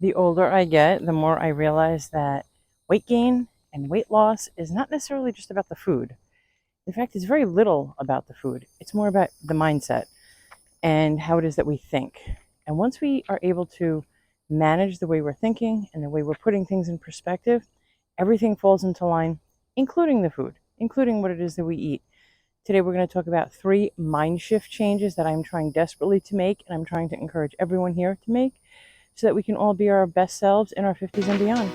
The older I get, the more I realize that weight gain and weight loss is not necessarily just about the food. In fact, it's very little about the food. It's more about the mindset and how it is that we think. And once we are able to manage the way we're thinking and the way we're putting things in perspective, everything falls into line, including the food, including what it is that we eat. Today, we're going to talk about 3 mind shift changes that I'm trying desperately to make, and I'm trying to encourage everyone here to make so that we can all be our best selves in our 50s and beyond.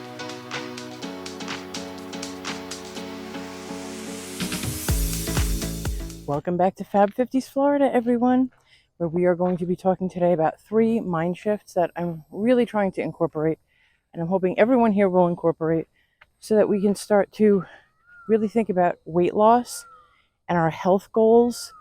Welcome back to Fab 50s Florida, everyone, where we are going to be talking today about 3 mind shifts that I'm really trying to incorporate, and I'm hoping everyone here will incorporate so that we can start to really think about weight loss and our health goals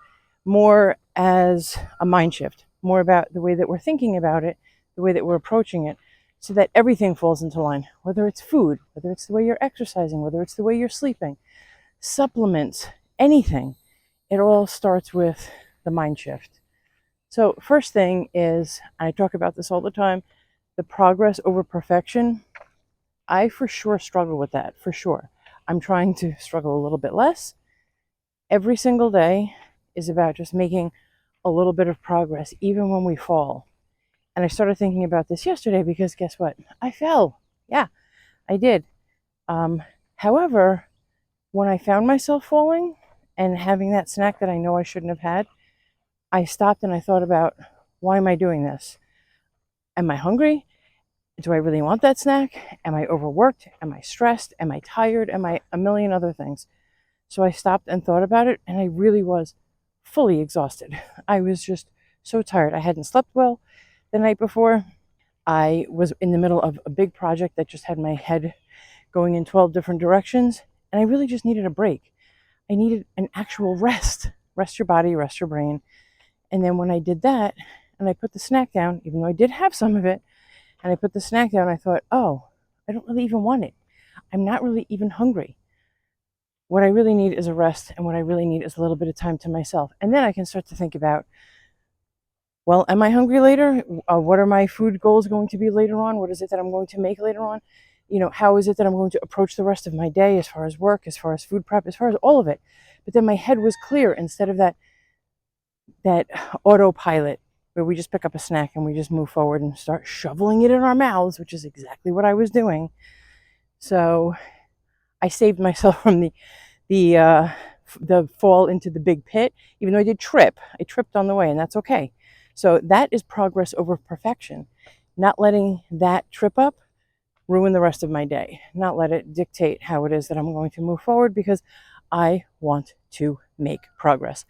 more as a mind shift, more about the way that we're thinking about it, the way that we're approaching it, so that everything falls into line, whether it's food, whether it's the way you're exercising, whether it's the way you're sleeping, supplements, anything. It all starts with the mind shift. So first thing is, I talk about this all the time, the progress over perfection. I for sure struggle with that, for sure. I'm trying to struggle a little bit less. Every single day is about just making a little bit of progress, even when we fall. And I started thinking about this yesterday because guess what? I fell. Yeah, I did. However, when I found myself falling and having that snack that I know I shouldn't have had, I stopped and I thought about, why am I doing this? Am I hungry? Do I really want that snack? Am I overworked? Am I stressed? Am I tired? Am I a million other things? So I stopped and thought about it, and I really was fully exhausted. I was just so tired. I hadn't slept well the night before. I was in the middle of a big project that just had my head going in 12 different directions, and I really just needed a break. I needed an actual rest. Rest your body, rest your brain. And then when I did that, and I put the snack down, even though I did have some of it, and I put the snack down, I thought, oh, I don't really even want it. I'm not really even hungry. What I really need is a rest, and what I really need is a little bit of time to myself. And then I can start to think about, well, am I hungry later? What are my food goals going to be later on? What is it that I'm going to make later on? How is it that I'm going to approach the rest of my day as far as work, as far as food prep, as far as all of it? But then my head was clear instead of that autopilot where we just pick up a snack and we just move forward and start shoveling it in our mouths, which is exactly what I was doing. So I saved myself from the fall into the big pit, even though I did trip. I tripped on the way, and that's okay. So that is progress over perfection. Not letting that trip up ruin the rest of my day. Not let it dictate how it is that I'm going to move forward, because I want to make progress.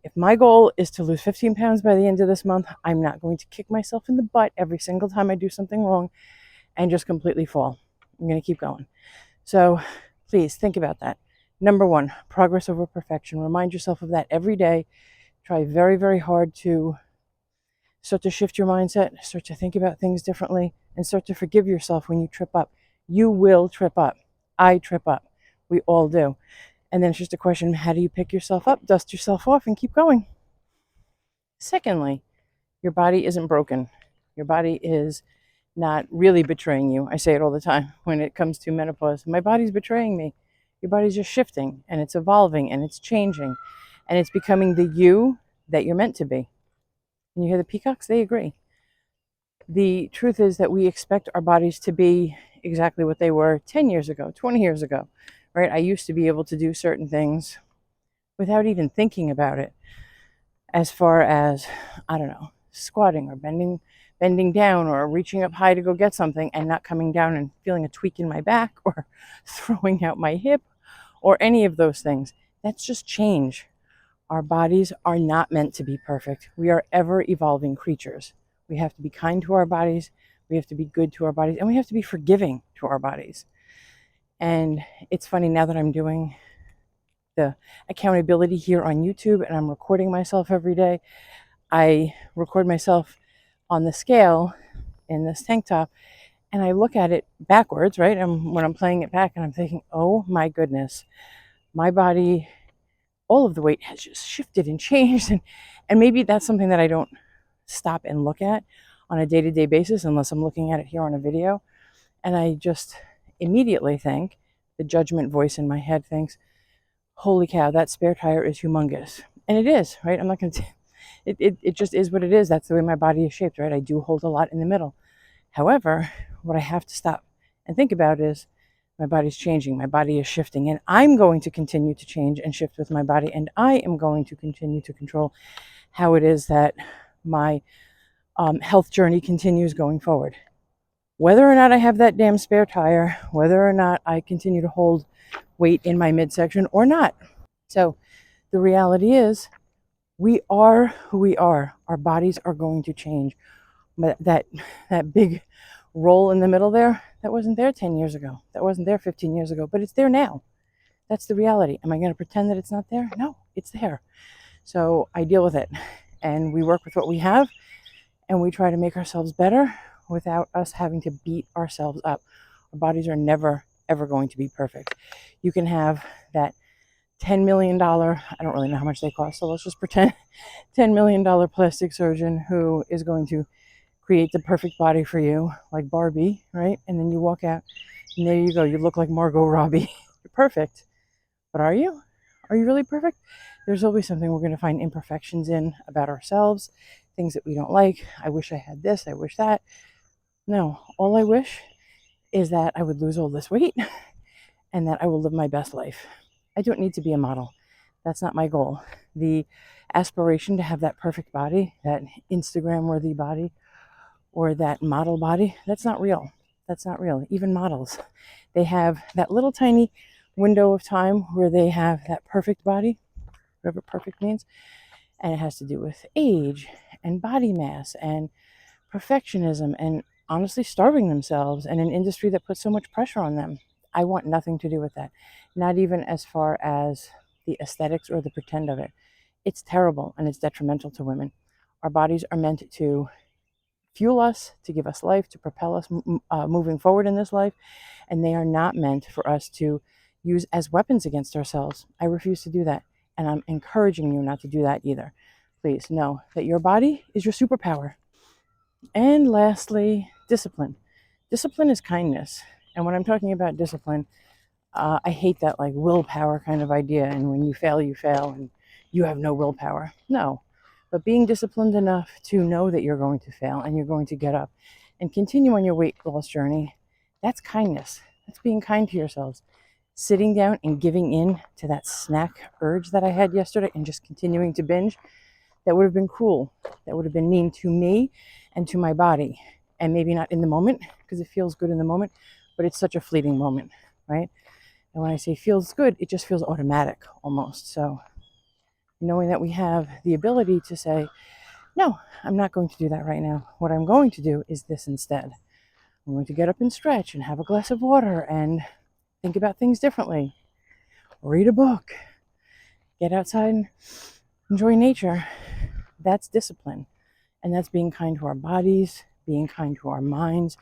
If my goal is to lose 15 pounds by the end of this month, I'm not going to kick myself in the butt every single time I do something wrong and just completely fall. I'm going to keep going. So please think about that. Number 1, progress over perfection. Remind yourself of that every day. Try very, very hard to start to shift your mindset, start to think about things differently, and start to forgive yourself when you trip up. You will trip up. I trip up. We all do. And then it's just a question, how do you pick yourself up, dust yourself off, and keep going? Secondly, your body isn't broken. Your body is not really betraying you. I say it all the time when it comes to menopause. My body's betraying me. Your body's just shifting, and it's evolving, and it's changing, and it's becoming the you that you're meant to be. And you hear the peacocks? They agree. The truth is that we expect our bodies to be exactly what they were 10 years ago, 20 years ago, right? I used to be able to do certain things without even thinking about it, as far as, I don't know, squatting or bending down or reaching up high to go get something and not coming down and feeling a tweak in my back or throwing out my hip or any of those things. That's just change. Our bodies are not meant to be perfect. We are ever evolving creatures. We have to be kind to our bodies. We have to be good to our bodies, and we have to be forgiving to our bodies. And it's funny, now that I'm doing the accountability here on YouTube and I'm recording myself every day, I record myself on the scale in this tank top, and I look at it backwards, right? And when I'm playing it back, and I'm thinking, oh my goodness, my body, all of the weight has just shifted and changed. And maybe that's something that I don't stop and look at on a day-to-day basis unless I'm looking at it here on a video. And I just immediately think, the judgment voice in my head thinks, holy cow, that spare tire is humongous. And it is, right? I'm not going to, it just is what it is. That's the way my body is shaped, right? I do hold a lot in the middle. However, what I have to stop and think about is my body's changing, my body is shifting, and I'm going to continue to change and shift with my body, and I am going to continue to control how it is that my health journey continues going forward. Whether or not I have that damn spare tire, whether or not I continue to hold weight in my midsection or not. So the reality is, we are who we are. Our bodies are going to change. But that big roll in the middle there, that wasn't there 10 years ago. That wasn't there 15 years ago, but it's there now. That's the reality. Am I going to pretend that it's not there? No, it's there. So I deal with it, and we work with what we have, and we try to make ourselves better without us having to beat ourselves up. Our bodies are never, ever going to be perfect. You can have that $10 million, I don't really know how much they cost, so let's just pretend $10 million plastic surgeon who is going to create the perfect body for you, like Barbie, right? And then you walk out, and there you go. You look like Margot Robbie. You're perfect. But are you? Are you really perfect? There's always something we're going to find imperfections in about ourselves, things that we don't like. I wish I had this. I wish that. No, all I wish is that I would lose all this weight and that I will live my best life. I don't need to be a model. That's not my goal. The aspiration to have that perfect body, that Instagram-worthy body, or that model body, that's not real. That's not real. Even models, they have that little tiny window of time where they have that perfect body, whatever perfect means, and it has to do with age and body mass and perfectionism and honestly starving themselves in an industry that puts so much pressure on them. I want nothing to do with that, not even as far as the aesthetics or the pretend of it. It's terrible and it's detrimental to women. Our bodies are meant to fuel us, to give us life, to propel us moving forward in this life, and they are not meant for us to use as weapons against ourselves. I refuse to do that, and I'm encouraging you not to do that either. Please know that your body is your superpower. And lastly, discipline. Discipline is kindness. And when I'm talking about discipline, I hate that like willpower kind of idea. And when you fail, and you have no willpower. No. But being disciplined enough to know that you're going to fail and you're going to get up and continue on your weight loss journey, that's kindness. That's being kind to yourselves. Sitting down and giving in to that snack urge that I had yesterday and just continuing to binge, that would have been cruel. That would have been mean to me and to my body. And maybe not in the moment, because it feels good in the moment, but it's such a fleeting moment, right? And when I say feels good, it just feels automatic almost. So knowing that we have the ability to say, no, I'm not going to do that right now. What I'm going to do is this instead. I'm going to get up and stretch and have a glass of water and think about things differently. Read a book. Get outside and enjoy nature. That's discipline. And that's being kind to our bodies, being kind to our minds,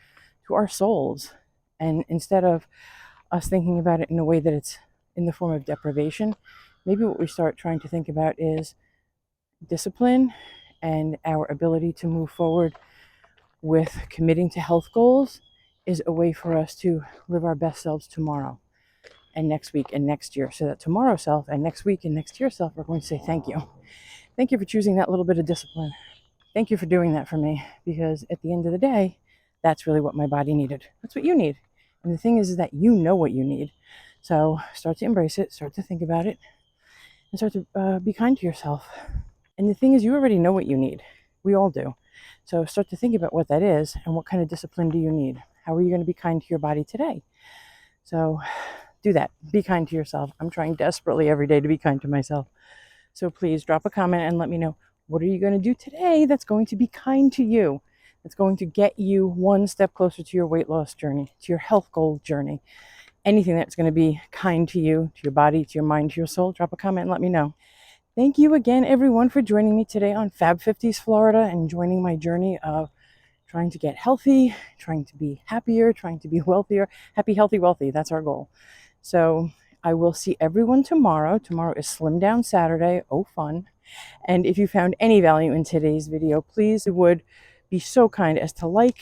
to our souls. And instead of us thinking about it in a way that it's in the form of deprivation, maybe what we start trying to think about is discipline and our ability to move forward with committing to health goals is a way for us to live our best selves tomorrow and next week and next year, so that tomorrow's self and next week and next year's self are going to say thank you. Thank you for choosing that little bit of discipline. Thank you for doing that for me, because at the end of the day, that's really what my body needed. That's what you need. And the thing is that you know what you need. So start to embrace it, start to think about it, and start to be kind to yourself. And the thing is, you already know what you need. We all do. So start to think about what that is and what kind of discipline do you need? How are you going to be kind to your body today? So do that. Be kind to yourself. I'm trying desperately every day to be kind to myself. So please drop a comment and let me know, what are you going to do today that's going to be kind to you? That's going to get you one step closer to your weight loss journey, to your health goal journey. Anything that's going to be kind to you, to your body, to your mind, to your soul, drop a comment and let me know. Thank you again, everyone, for joining me today on Fab 50s Florida and joining my journey of trying to get healthy, trying to be happier, trying to be wealthier. Happy, healthy, wealthy. That's our goal. So I will see everyone tomorrow. Tomorrow is Slim Down Saturday. Oh, fun. And if you found any value in today's video, please would be so kind as to like,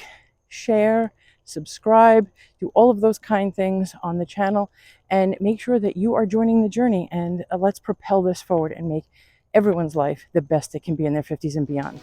share, subscribe, do all of those kind things on the channel, and make sure that you are joining the journey. And let's propel this forward and make everyone's life the best it can be in their 50s and beyond.